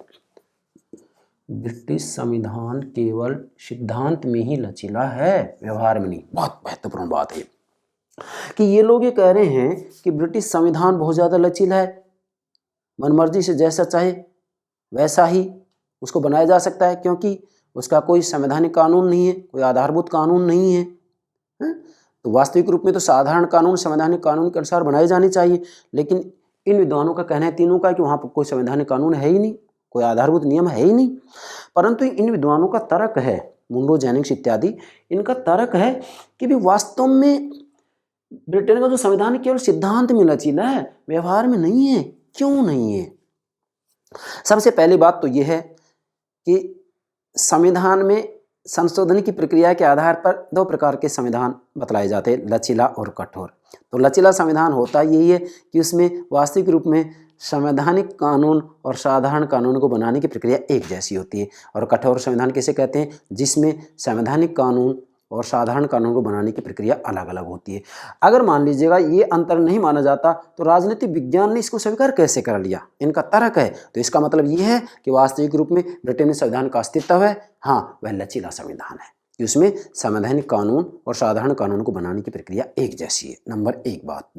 ब्रिटिश संविधान केवल सिद्धांत में ही लचीला है, व्यवहार में नहीं। बहुत महत्वपूर्ण बात है कि ये लोग ये कह रहे हैं कि ब्रिटिश संविधान बहुत ज़्यादा लचीला है, मनमर्जी से जैसा चाहे वैसा ही उसको बनाया जा सकता है, क्योंकि उसका कोई संवैधानिक कानून नहीं है, कोई आधारभूत कानून नहीं है। तो वास्तविक रूप में तो साधारण कानून संवैधानिक कानून के अनुसार बनाए जाने चाहिए, लेकिन इन विद्वानों का कहना है तीनों का कि वहाँ पर कोई संवैधानिक कानून है ही नहीं, कोई आधारभूत नियम है ही नहीं। परंतु इन विद्वानों का तर्क है, मुनरो, जेनिंग्स इत्यादि, इनका तर्क है कि भी वास्तव में ब्रिटेन का जो संविधान केवल सिद्धांत में लचीला है, व्यवहार में नहीं है। क्यों नहीं है? सबसे पहली बात तो यह है कि संविधान में संशोधन की प्रक्रिया के आधार पर दो प्रकार के संविधान बतलाए जाते हैं, लचीला और कठोर। तो लचीला संविधान होता यही है कि उसमें वास्तविक रूप में संवैधानिक कानून और साधारण कानून को बनाने की प्रक्रिया एक जैसी होती है। और कठोर संविधान किसे कहते हैं? जिसमें संवैधानिक कानून और साधारण कानून को बनाने की प्रक्रिया अलग अलग होती है। अगर मान लीजिएगा ये अंतर नहीं माना जाता तो राजनीतिक विज्ञान ने इसको स्वीकार कैसे कर लिया? इनका तर्क है। तो इसका मतलब ये है कि वास्तविक रूप में ब्रिटेन में संविधान का अस्तित्व है, हाँ, वह लचीला संविधान है कि उसमें संवैधानिक कानून और साधारण कानून को बनाने की प्रक्रिया एक जैसी है। नंबर एक बात।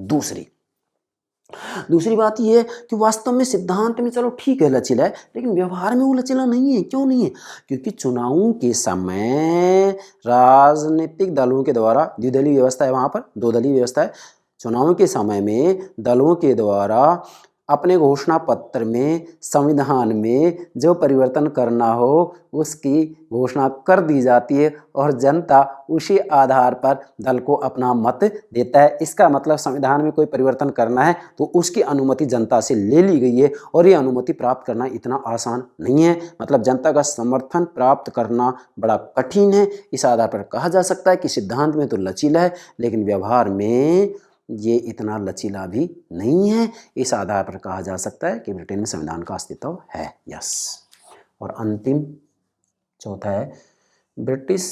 दूसरी बात यह है कि वास्तव में सिद्धांत में चलो ठीक है लचीला है, लेकिन व्यवहार में वो लचीला नहीं है। क्यों नहीं है? क्योंकि चुनावों के समय राजनीतिक दलों के द्वारा, द्विदलीय व्यवस्था है, वहाँ पर दो दलीय व्यवस्था है। चुनावों के समय में दलों के द्वारा अपने घोषणा पत्र में, संविधान में जो परिवर्तन करना हो उसकी घोषणा कर दी जाती है और जनता उसी आधार पर दल को अपना मत देता है। इसका मतलब संविधान में कोई परिवर्तन करना है तो उसकी अनुमति जनता से ले ली गई है, और ये अनुमति प्राप्त करना इतना आसान नहीं है। मतलब जनता का समर्थन प्राप्त करना बड़ा कठिन है। इस आधार पर कहा जा सकता है कि सिद्धांत में तो लचीला है, लेकिन व्यवहार में ये इतना लचीला भी नहीं है। इस आधार पर कहा जा सकता है कि ब्रिटेन में संविधान का अस्तित्व है। यस। और अंतिम चौथा है, ब्रिटिश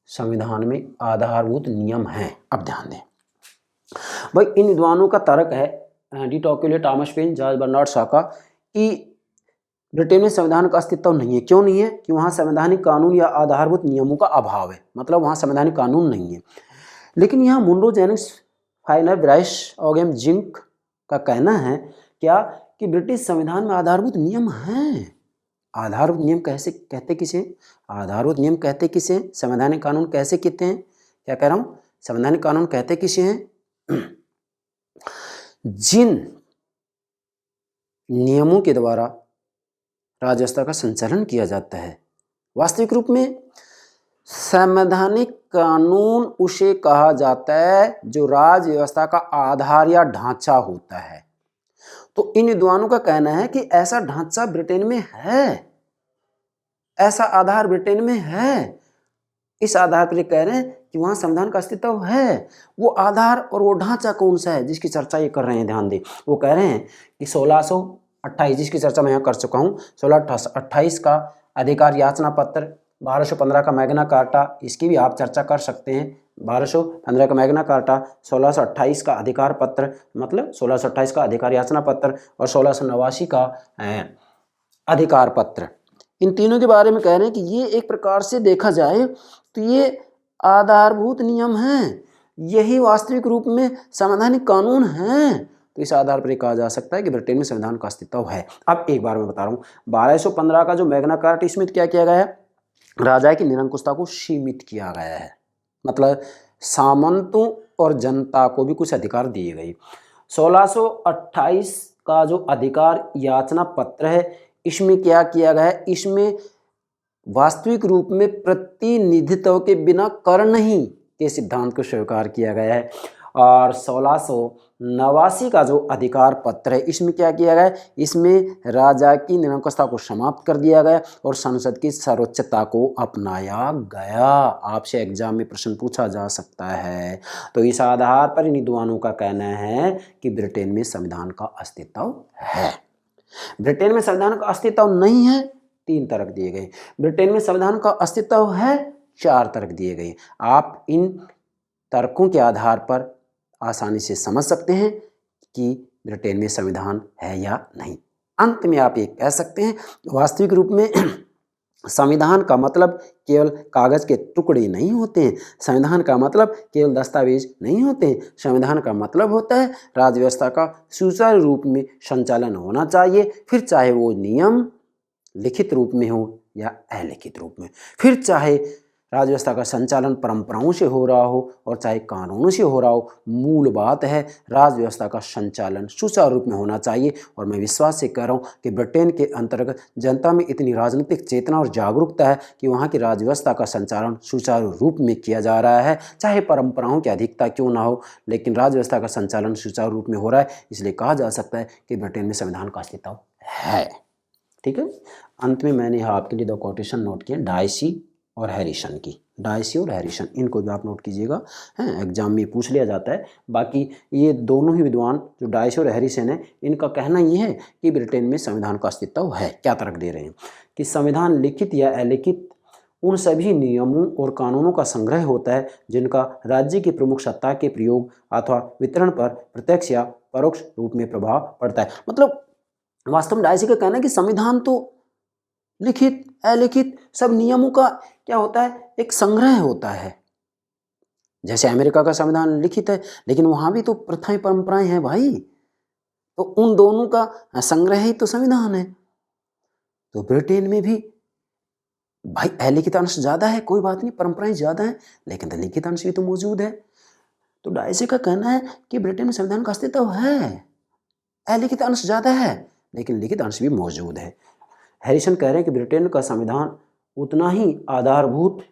संविधान में आधारभूत नियम हैं। अब ध्यान दें भाई, इन विद्वानों का तर्क है, de Tocqueville, Thomas Paine, George Bernard Shaw का, कि ब्रिटेन में संविधान का अस्तित्व नहीं है। क्यों नहीं है? कि वहाँ संवैधानिक कानून या आधारभूत नियमों का अभाव है, मतलब वहाँ संवैधानिक कानून नहीं है। लेकिन यहाँ Munro, Jennings, Finer, Bryce, Ogg, Zink का कहना है क्या कि ब्रिटिश संविधान में आधारभूत नियम हैं। आधारभूत नियम कैसे कहते किसे? आधारभूत नियम कहते किसे? संवैधानिक कानून कैसे कहते हैं? क्या कह रहा हूँ? संवैधानिक कानून कहते किसे हैं? जिन नियमों के द्वारा राज्य व्यवस्था का संचालन किया जाता है। वास्तविक रूप में संवैधानिक कानून उसे कहा जाता है जो राज्य व्यवस्था का आधार या ढांचा होता है। तो इन विद्वानों का कहना है कि ऐसा ढांचा ब्रिटेन में है, ऐसा आधार ब्रिटेन में है। इस आधार पर कह रहे हैं कि वहां संविधान का अस्तित्व है। वो आधार और वो ढांचा कौन सा है जिसकी चर्चा ये कर रहे हैं? ध्यान दें, वो कह रहे हैं कि 1628, जिसकी चर्चा मैं यहाँ कर चुका हूँ, 1628 का अधिकार याचना पत्र, 1215 का मैग्ना कार्टा, इसकी भी आप चर्चा कर सकते हैं। 1215 का मैग्ना कार्टा, 1628 का अधिकार पत्र, मतलब 1628 का अधिकार याचना पत्र, और 1689 का अधिकार पत्र। इन तीनों के बारे में कह रहे हैं कि ये एक प्रकार से देखा जाए तो ये आधारभूत नियम हैं, यही वास्तविक रूप में संवैधानिक कानून हैं। तो इस आधार पर कहा जा सकता है कि ब्रिटेन में संविधान का अस्तित्व है। अब एक बार मैं बता रहा हूँ, 1215 का जो मैग्ना कार्टा, इसमें क्या किया गया है? राजा की निरंकुशता को सीमित किया गया है, मतलब सामंतों और जनता को भी कुछ अधिकार दिए गए। 1628 का जो अधिकार याचना पत्र है, इसमें क्या किया गया है? इसमें वास्तविक रूप में प्रतिनिधित्व के बिना कर नहीं के सिद्धांत को स्वीकार किया गया है। और 1689 89 का जो अधिकार पत्र है इसमें क्या किया गया है, इसमें राजा की निरंकुशता को समाप्त कर दिया गया और संसद की सर्वोच्चता को अपनाया गया। आपसे एग्जाम में प्रश्न पूछा जा सकता है। तो इस आधार पर इन विद्वानों का कहना है कि ब्रिटेन में संविधान का अस्तित्व है। ब्रिटेन में संविधान का अस्तित्व नहीं है, 3 तर्क दिए गए। ब्रिटेन में संविधान का अस्तित्व है, 4 तर्क दिए गए। आप इन तर्कों के आधार पर आसानी से समझ सकते हैं कि ब्रिटेन में संविधान है या नहीं। अंत में आप ये कह सकते हैं, वास्तविक रूप में संविधान का मतलब केवल कागज के टुकड़े नहीं होते हैं। संविधान का मतलब केवल दस्तावेज नहीं होते हैं। संविधान का मतलब होता है राज्य व्यवस्था का सुचारू रूप में संचालन होना चाहिए, फिर चाहे वो नियम लिखित रूप में हो या अलिखित रूप में, फिर चाहे राज्य व्यवस्था का संचालन परंपराओं से हो रहा हो और चाहे कानूनों से हो रहा हो। मूल बात है राज्य व्यवस्था का संचालन सुचारू रूप में होना चाहिए। और मैं विश्वास से कह रहा हूँ कि ब्रिटेन के अंतर्गत जनता में इतनी राजनीतिक चेतना और जागरूकता है कि वहाँ की राज्य व्यवस्था का संचालन सुचारू रूप में किया जा रहा है, चाहे परंपराओं की अधिकता क्यों ना हो, लेकिन राज्य व्यवस्था का संचालन सुचारू रूप में हो रहा है। इसलिए कहा जा सकता है कि ब्रिटेन में संविधान का अस्तित्व है। ठीक है। अंत में मैंने यहाँ आपके लिए 2 कोटेशन नोट किए, डायसी और हैरिसन की। डायसी और हैरिसन, इनको भी आप नोट कीजिएगा, हैं, एग्जाम में पूछ लिया जाता है। बाकी ये दोनों ही विद्वान जो डायसी और हैरिसन है, इनका कहना ये है कि ब्रिटेन में संविधान का अस्तित्व है। क्या तर्क दे रहे हैं कि संविधान लिखित या अलिखित उन सभी नियमों और कानूनों का संग्रह होता है जिनका राज्य की प्रमुख सत्ता के प्रयोग अथवा वितरण पर प्रत्यक्ष या परोक्ष रूप में प्रभाव पड़ता है। मतलब वास्तव में डायसी का कहना है कि संविधान तो लिखित अलिखित सब नियमों का क्या होता है, एक संग्रह होता है। जैसे अमेरिका का संविधान लिखित है, लेकिन वहां भी तो प्रथाएं परंपराएं हैं भाई, तो उन दोनों का संग्रह ही तो संविधान है। तो ब्रिटेन में भी भाई अलिखित अंश ज्यादा है, कोई बात नहीं, परंपराएं ज्यादा है, लेकिन लिखित अंश भी तो मौजूद है। तो डायसी का कहना है कि ब्रिटेन में संविधान का अस्तित्व है, अलिखित अंश ज्यादा है लेकिन लिखित अंश भी मौजूद है। हैरिसन कह रहे हैं कि ब्रिटेन का संविधान उतना ही आधारभूत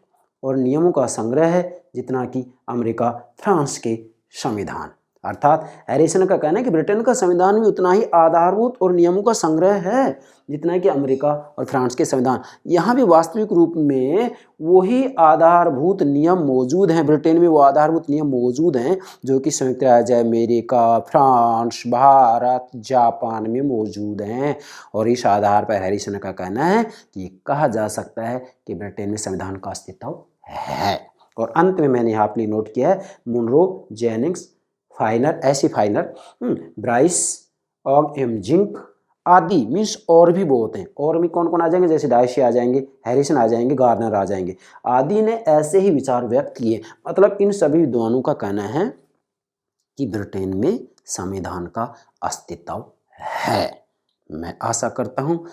और नियमों का संग्रह है जितना कि अमेरिका फ्रांस के संविधान। अर्थात हैरिसन का कहना है कि ब्रिटेन का संविधान भी उतना ही आधारभूत और नियमों का संग्रह है जितना कि अमेरिका और फ्रांस के संविधान। यहाँ भी वास्तविक रूप में वही आधारभूत नियम मौजूद हैं, ब्रिटेन में वो आधारभूत नियम मौजूद हैं जो कि संयुक्त राज्य अमेरिका, फ्रांस, भारत, जापान में मौजूद हैं। और इस आधार पर हैरिसन का कहना है कि कहा जा सकता है कि ब्रिटेन में संविधान का अस्तित्व है। और अंत में मैंने यहाँ अपनी नोट किया है, मुनरो, जेनिंग्स, फाइनर, ऐसी फाइनर, ब्राइस, ऑग एम जिंक आदि, मीन्स और भी बहुत हैं। और भी कौन कौन आ जाएंगे, जैसे डायसी आ जाएंगे, हैरिसन आ जाएंगे, गार्नर आ जाएंगे, आदि ने ऐसे ही विचार व्यक्त किए। मतलब इन सभी विद्वानों का कहना है कि ब्रिटेन में संविधान का अस्तित्व है। मैं आशा करता हूँ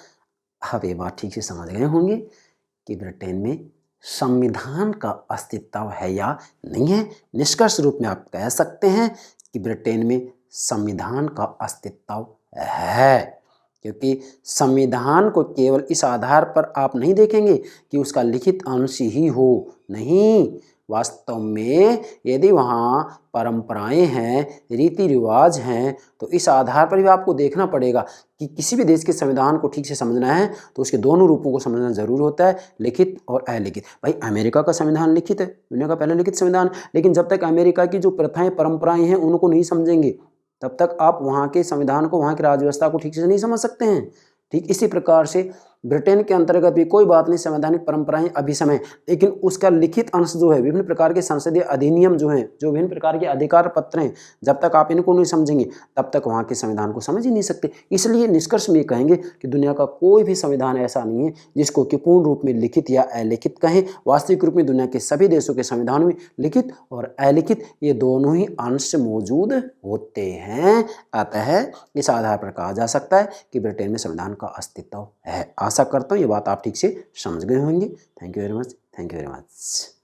आप ये बात ठीक से समझ गए होंगे कि ब्रिटेन में संविधान का अस्तित्व है या नहीं है। निष्कर्ष रूप में आप कह सकते हैं कि ब्रिटेन में संविधान का अस्तित्व है, क्योंकि संविधान को केवल इस आधार पर आप नहीं देखेंगे कि उसका लिखित अंश ही हो, नहीं, वास्तव में यदि वहाँ परंपराएं हैं, रीति रिवाज हैं, तो इस आधार पर भी आपको देखना पड़ेगा कि किसी भी देश के संविधान को ठीक से समझना है तो उसके दोनों रूपों को समझना जरूर होता है, लिखित और अलिखित। भाई अमेरिका का संविधान लिखित है, दुनिया का पहला लिखित संविधान, लेकिन जब तक अमेरिका की जो प्रथाएं परंपराएं हैं उनको नहीं समझेंगे तब तक आप वहाँ के संविधान को, वहाँ की राज्य व्यवस्था को ठीक से नहीं समझ सकते हैं। ठीक इसी प्रकार से ब्रिटेन के अंतर्गत भी कोई बात नहीं, संवैधानिक परंपराएं अभिसमय, लेकिन उसका लिखित अंश जो है, विभिन्न प्रकार के संसदीय अधिनियम जो हैं, जो विभिन्न प्रकार के अधिकार पत्र हैं, जब तक आप इनको नहीं समझेंगे तब तक वहाँ के संविधान को समझ ही नहीं सकते। इसलिए निष्कर्ष में कहेंगे कि दुनिया का कोई भी संविधान ऐसा नहीं है जिसको कि पूर्ण रूप में लिखित या अलिखित कहें। वास्तविक रूप में दुनिया के सभी देशों के संविधान में लिखित और अलिखित ये दोनों ही अंश मौजूद होते हैं। अतः इस आधार पर कहा जा सकता है कि ब्रिटेन में संविधान का अस्तित्व है। आशा करता हूँ ये बात आप ठीक से समझ गए होंगे। Thank you very much.